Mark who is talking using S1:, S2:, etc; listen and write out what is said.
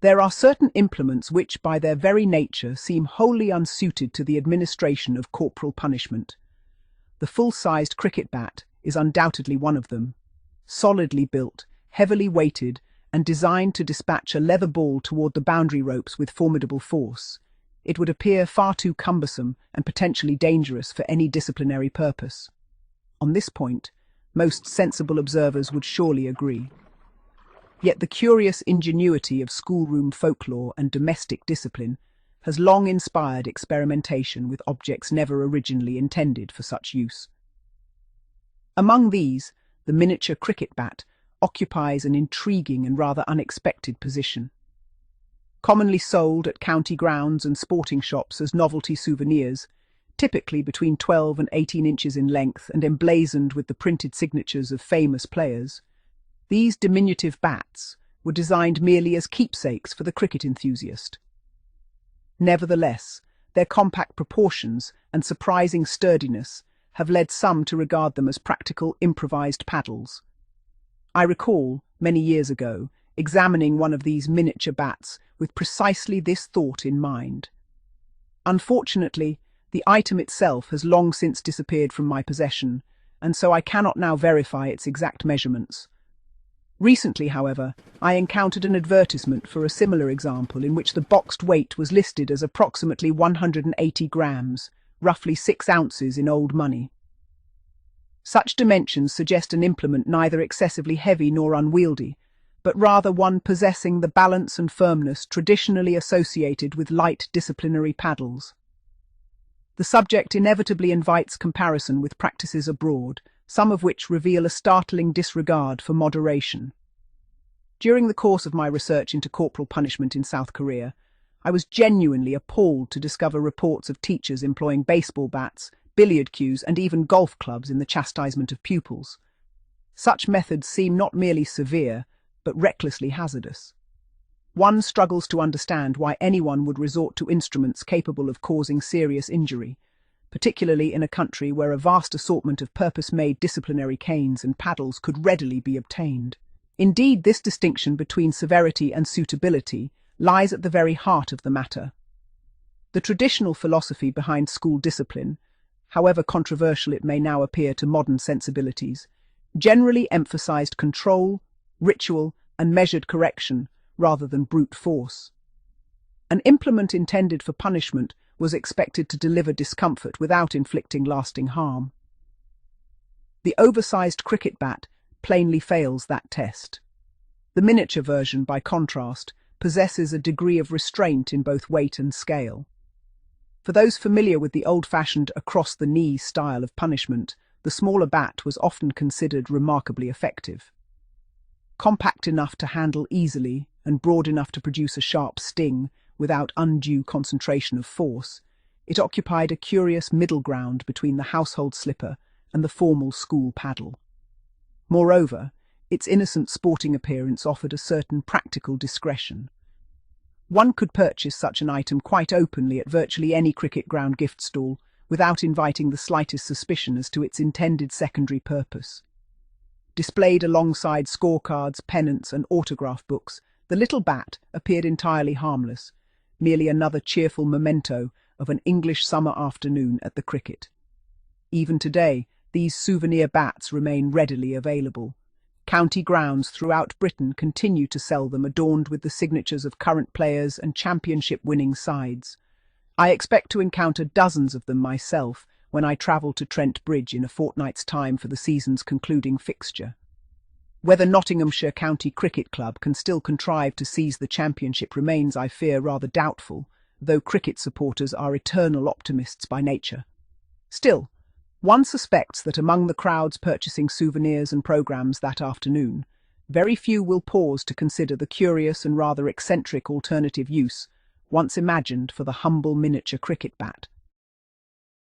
S1: There are certain implements which, by their very nature, seem wholly unsuited to the administration of corporal punishment. The full-sized cricket bat is undoubtedly one of them. Solidly built, heavily weighted, and designed to dispatch a leather ball toward the boundary ropes with formidable force, it would appear far too cumbersome and potentially dangerous for any disciplinary purpose. On this point, most sensible observers would surely agree. Yet the curious ingenuity of schoolroom folklore and domestic discipline has long inspired experimentation with objects never originally intended for such use. Among these, the miniature cricket bat occupies an intriguing and rather unexpected position. Commonly sold at county grounds and sporting shops as novelty souvenirs, typically between 12 and 18 inches in length and emblazoned with the printed signatures of famous players, these diminutive bats were designed merely as keepsakes for the cricket enthusiast. Nevertheless, their compact proportions and surprising sturdiness have led some to regard them as practical improvised paddles. I recall, many years ago, examining one of these miniature bats with precisely this thought in mind. Unfortunately, the item itself has long since disappeared from my possession, and so I cannot now verify its exact measurements. Recently, however, I encountered an advertisement for a similar example in which the boxed weight was listed as approximately 180 grams, roughly 6 ounces in old money. Such dimensions suggest an implement neither excessively heavy nor unwieldy, but rather one possessing the balance and firmness traditionally associated with light disciplinary paddles. The subject inevitably invites comparison with practices abroad, some of which reveal a startling disregard for moderation. During the course of my research into corporal punishment in South Korea, I was genuinely appalled to discover reports of teachers employing baseball bats, billiard cues, and even golf clubs in the chastisement of pupils. Such methods seem not merely severe, but recklessly hazardous. One struggles to understand why anyone would resort to instruments capable of causing serious injury, particularly in a country where a vast assortment of purpose-made disciplinary canes and paddles could readily be obtained. Indeed, this distinction between severity and suitability lies at the very heart of the matter. The traditional philosophy behind school discipline, however controversial it may now appear to modern sensibilities, generally emphasized control, ritual, and measured correction rather than brute force. An implement intended for punishment was expected to deliver discomfort without inflicting lasting harm. The oversized cricket bat plainly fails that test. The miniature version, by contrast, possesses a degree of restraint in both weight and scale. For those familiar with the old-fashioned across-the-knee style of punishment, the smaller bat was often considered remarkably effective. Compact enough to handle easily and broad enough to produce a sharp sting without undue concentration of force, it occupied a curious middle ground between the household slipper and the formal school paddle. Moreover, its innocent sporting appearance offered a certain practical discretion. One could purchase such an item quite openly at virtually any cricket ground gift stall without inviting the slightest suspicion as to its intended secondary purpose. Displayed alongside scorecards, pennants, and autograph books, the little bat appeared entirely harmless, merely another cheerful memento of an English summer afternoon at the cricket. Even today, these souvenir bats remain readily available. County grounds throughout Britain continue to sell them adorned with the signatures of current players and championship-winning sides. I expect to encounter dozens of them myself when I travel to Trent Bridge in a fortnight's time for the season's concluding fixture. Whether Nottinghamshire County Cricket Club can still contrive to seize the championship remains, I fear, rather doubtful, though cricket supporters are eternal optimists by nature. Still, one suspects that among the crowds purchasing souvenirs and programmes that afternoon, very few will pause to consider the curious and rather eccentric alternative use once imagined for the humble miniature cricket bat.